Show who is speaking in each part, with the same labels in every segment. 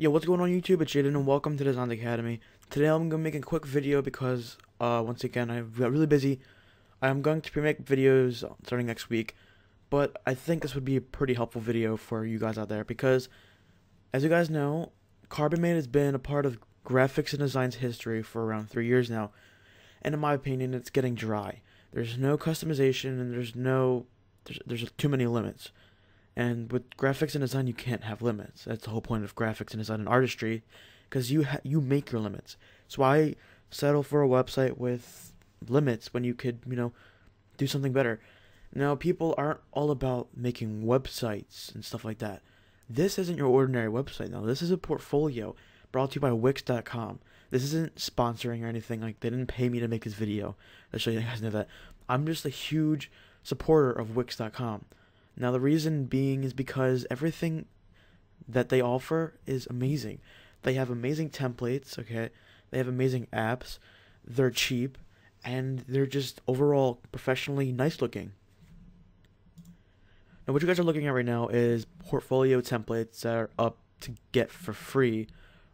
Speaker 1: Yo, what's going on YouTube? It's Jadeon and welcome to DesignsAcademy. Today I'm going to make a quick video because, once again, I got really busy. I'm going to make videos starting next week, but I think this would be a pretty helpful video for you guys out there because, as you guys know, Carbon-Made has been a part of graphics and design's history for around 3 years now, and in my opinion, it's getting dry. There's no customization and there's too many limits. And with graphics and design, you can't have limits. That's the whole point of graphics and design and artistry, because you make your limits. So why settle for a website with limits when you could, do something better? Now, people aren't all about making websites and stuff like that. This isn't your ordinary website now. This is a portfolio brought to you by Wix.com. This isn't sponsoring or anything. Like, they didn't pay me to make this video. Just so you guys know that. I'm just a huge supporter of Wix.com. Now, the reason being is because everything that they offer is amazing. They have amazing templates, okay? They have amazing apps. They're cheap, and they're just overall professionally nice looking. Now, what you guys are looking at right now is portfolio templates that are up to get for free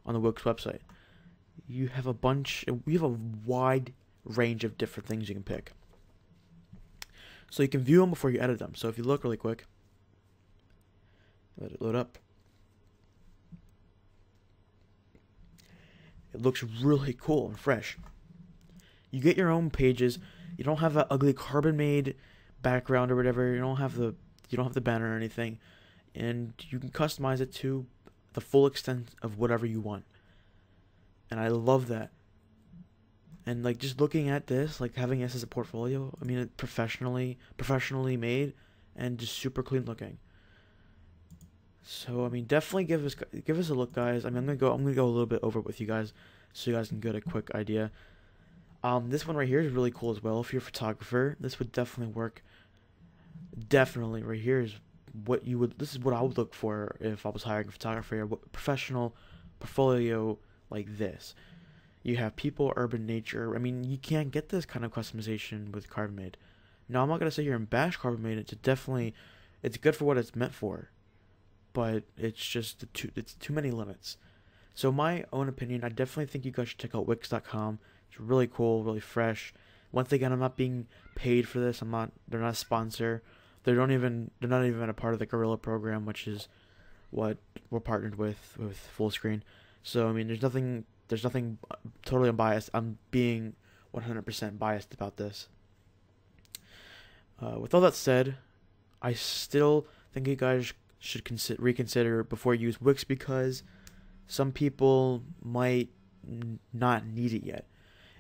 Speaker 1: on the Wix website. We have a wide range of different things you can pick. So you can view them before you edit them. So if you look really quick, let it load up. It looks really cool and fresh. You get your own pages. You don't have that ugly Carbon-Made background or whatever. You don't have the banner or anything, and you can customize it to the full extent of whatever you want. And I love that. And like just looking at this, like having this as a portfolio, I mean, it's professionally made and just super clean looking. So I mean, definitely give us a look, guys. I mean, I'm gonna go a little bit over it with you guys, so you guys can get a quick idea. This one right here is really cool as well. If you're a photographer, this would definitely work. Definitely, right here is what you would. This is what I would look for if I was hiring a photographer. A professional portfolio like this. You have people, urban nature. I mean, you can't get this kind of customization with Carbon-Made. Now, I'm not gonna sit here and bash Carbon-Made. It's good for what it's meant for, but it's just it's too many limits. So, my own opinion, I definitely think you guys should check out Wix.com. It's really cool, really fresh. Once again, I'm not being paid for this. They're not a sponsor. They're not even a part of the Gorilla program, which is what we're partnered with Fullscreen. So, I mean, there's nothing totally unbiased. I'm being 100% biased about this. With all that said, I still think you guys should reconsider before you use Wix, because some people might not need it yet.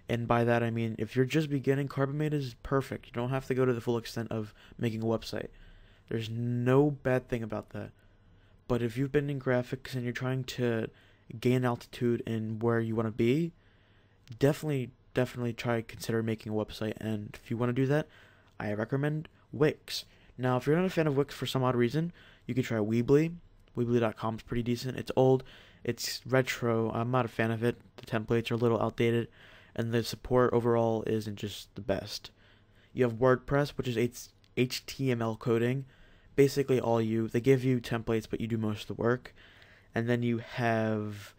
Speaker 1: And by that I mean, if you're just beginning, Carbon-Made is perfect. You don't have to go to the full extent of making a website. There's no bad thing about that. But if you've been in graphics and you're trying to gain altitude in where you want to be, definitely consider making a website. And if you want to do that, I recommend Wix. Now, if you're not a fan of Wix for some odd reason, you can try Weebly. Weebly.com is pretty decent. It's old, it's retro. I'm not a fan of it. The templates are a little outdated, and the support overall isn't just the best. You have WordPress, which is HTML coding. Basically they give you templates, but you do most of the work. And then you have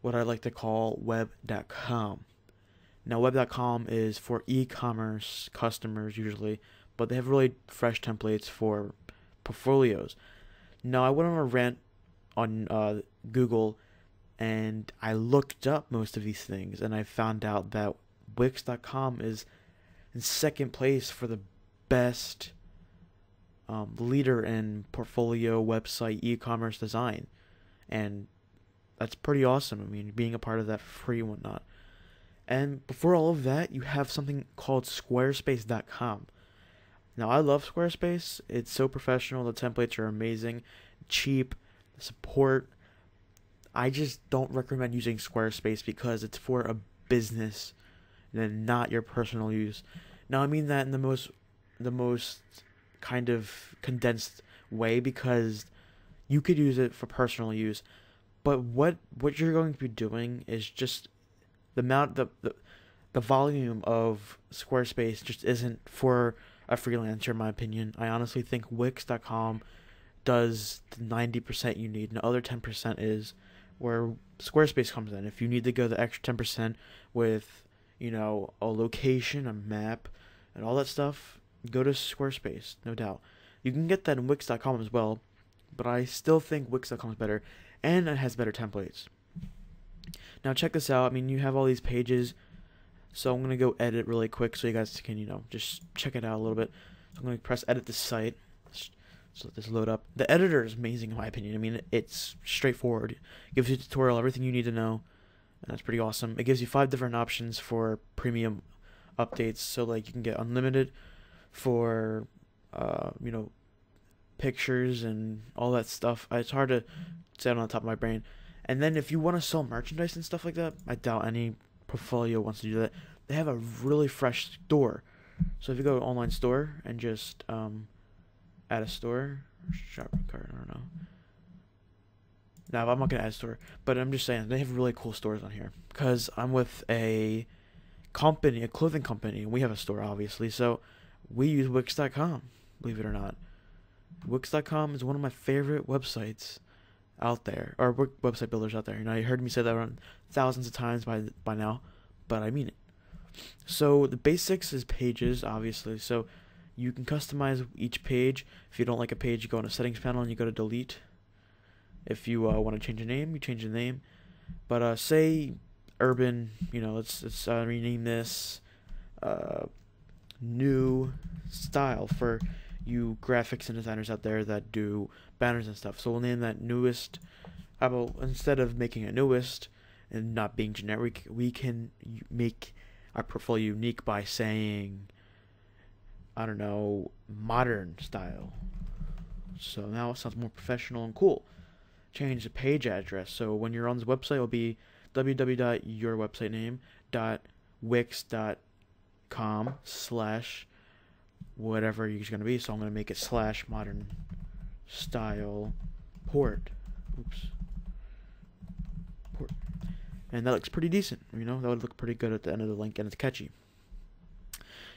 Speaker 1: what I like to call web.com. Now, web.com is for e-commerce customers usually, but they have really fresh templates for portfolios. Now, I went on a rant on Google, and I looked up most of these things, and I found out that Wix.com is in second place for the best leader in portfolio website e-commerce design. And that's pretty awesome. I mean, being a part of that for free and whatnot. And before all of that, you have something called Squarespace.com. Now, I love Squarespace. It's so professional. The templates are amazing, cheap, support. I just don't recommend using Squarespace because it's for a business and not your personal use. Now, I mean that in the most kind of condensed way, because you could use it for personal use, but what you're going to be doing is just the volume of Squarespace just isn't for a freelancer, in my opinion. I honestly think Wix.com does the 90% you need, and the other 10% is where Squarespace comes in. If you need to go the extra 10% with, you know, a location, a map, and all that stuff, go to Squarespace, no doubt. You can get that in Wix.com as well, but I still think Wix.com is better, and it has better templates. Now check this out. I mean, you have all these pages, so I'm going to go edit really quick so you guys can, you know, just check it out a little bit. So I'm going to press edit this site. So let this load up. The editor is amazing in my opinion. I mean, it's straightforward. It gives you a tutorial, everything you need to know, and that's pretty awesome. It gives you 5 different options for premium updates. So like you can get unlimited for, you know, pictures and all that stuff. It's hard to say on the top of my brain. And then if you want to sell merchandise and stuff like that, I doubt any portfolio wants to do that. They have a really fresh store. So if you go to online store and just add a store, shopping cart, I don't know. No, I'm not gonna add a store, but I'm just saying they have really cool stores on here. Because I'm with a company, a clothing company, and we have a store obviously. So we use Wix.com, believe it or not. Wix.com is one of my favorite websites out there, or website builders out there. You know, you heard me say that around thousands of times by now, but I mean it. So the basics is pages, obviously. So you can customize each page. If you don't like a page, you go in the settings panel and you go to delete. If you want to change a name, you change the name. But say urban, you know, let's rename this new style for you graphics and designers out there that do banners and stuff. So we'll name that newest. How about instead of making a newest and not being generic, we can make our portfolio unique by saying, I don't know, modern style. So now it sounds more professional and cool. Change the page address. So when you're on this website, it'll be www.yourwebsitename.wix.com/ whatever you're going to be. So I'm going to make it / modern style port. Oops. Port. And that looks pretty decent. You know, that would look pretty good at the end of the link, and it's catchy.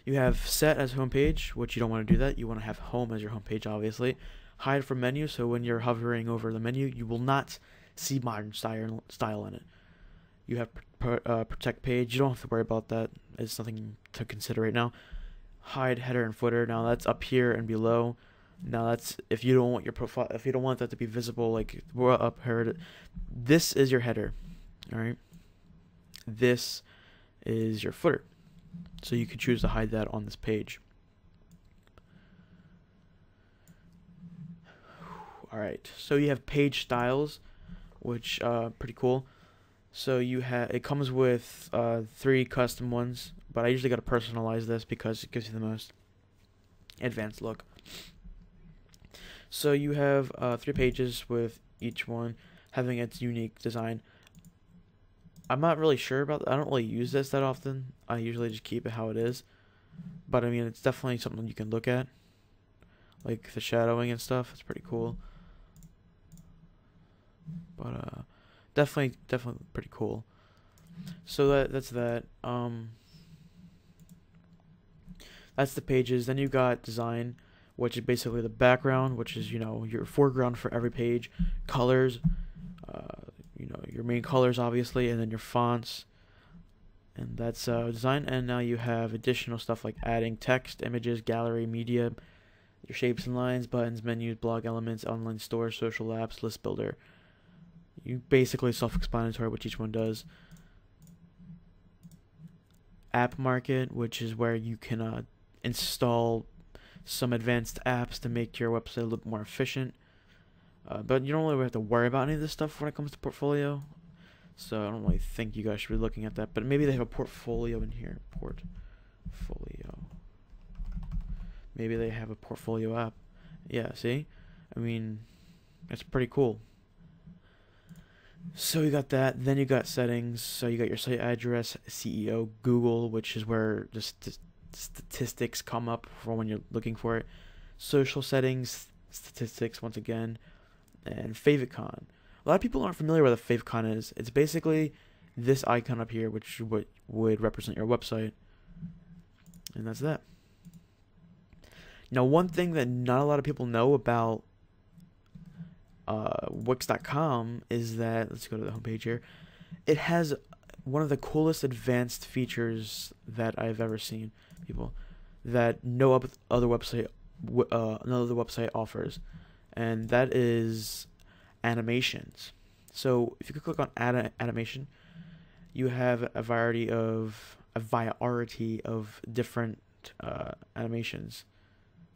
Speaker 1: You have set as homepage, which you don't want to do that. You want to have home as your homepage, obviously. Hide from menu, so when you're hovering over the menu, you will not see modern style in it. You have protect page. You don't have to worry about that. It's nothing to consider right now. Hide header and footer. Now that's up here and below. Now that's if you don't want your profile, if you don't want that to be visible, like we're up here. This is your header. All right. This is your footer. So you could choose to hide that on this page. All right. So you have page styles, which pretty cool. So you have it comes with 3 custom ones, but I usually got to personalize this because it gives you the most advanced look. So you have 3 pages with each one having its unique design. I'm not really sure about that. I don't really use this that often. I usually just keep it how it is. But I mean, it's definitely something you can look at. Like the shadowing and stuff. It's pretty cool. But definitely pretty cool. So that's that. That's the pages. Then you got design, which is basically the background, which is, you know, your foreground for every page, colors, you know, your main colors obviously, and then your fonts, and that's design. And now you have additional stuff like adding text, images, gallery, media, your shapes and lines, buttons, menus, blog elements, online store, social apps, list builder. You basically self-explanatory what each one does. App market, which is where you can install some advanced apps to make your website a little more efficient. But you don't really have to worry about any of this stuff when it comes to portfolio. So I don't really think you guys should be looking at that. But maybe they have a portfolio in here. Portfolio. Maybe they have a portfolio app. Yeah, see? I mean, that's pretty cool. So you got that. Then you got settings. So you got your site address, SEO, Google, which is where the statistics come up for when you're looking for it. Social settings, statistics once again, and favicon. A lot of people aren't familiar with what a favicon is. It's basically this icon up here, which would represent your website, and that's that. Now, one thing that not a lot of people know about Wix.com is that, let's go to the homepage here. It has one of the coolest advanced features that I've ever seen, people, that no other website offers, and that is animations. So if you could click on add animation, you have a variety of different animations.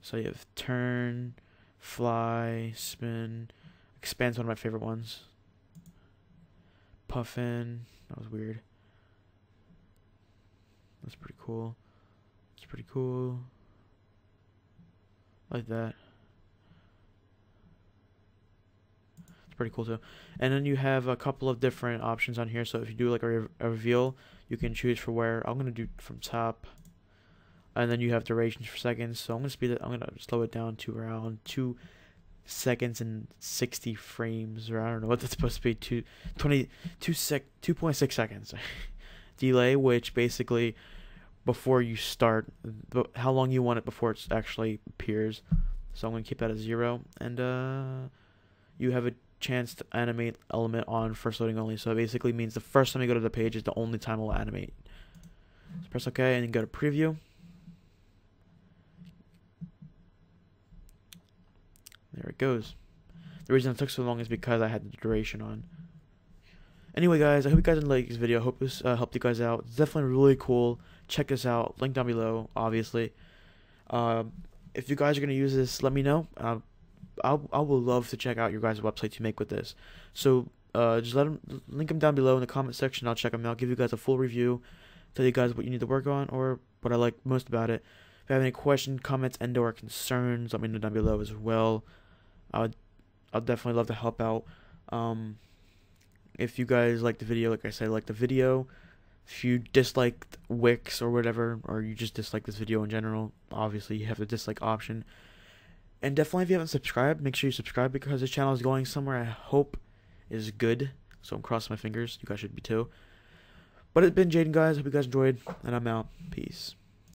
Speaker 1: So you have turn, fly, spin, expand's one of my favorite ones. Puffin, that was weird. That's pretty cool. It's pretty cool. Like that. It's pretty cool too. And then you have a couple of different options on here. So if you do like a reveal, you can choose for where. I'm gonna do from top. And then you have durations for seconds. So I'm gonna speed it. I'm gonna slow it down to around 2 seconds and 60 frames, or I don't know what that's supposed to be. 2.6 seconds delay, which basically before you start, how long you want it before it actually appears. So I'm gonna keep that at 0, and you have a chance to animate element on first loading only. So it basically means the first time you go to the page is the only time it will animate. So press OK and then go to preview. There it goes. The reason it took so long is because I had the duration on. Anyway, guys, I hope you guys liked this video. I hope this helped you guys out. It's definitely really cool. Check this out. Link down below, obviously. If you guys are going to use this, let me know. I will love to check out your guys' website to make with this. So just link them down below in the comment section. I'll check them out. Give you guys a full review. Tell you guys what you need to work on or what I like most about it. If you have any questions, comments, and/or concerns, let me know down below as well. I'll definitely love to help out. If you guys like the video, like I said, like the video. If you disliked Wix or whatever, or you just dislike this video in general, obviously you have the dislike option. And definitely if you haven't subscribed, make sure you subscribe because this channel is going somewhere I hope is good. So I'm crossing my fingers. You guys should be too. But it's been Jaden, guys. Hope you guys enjoyed, and I'm out. Peace.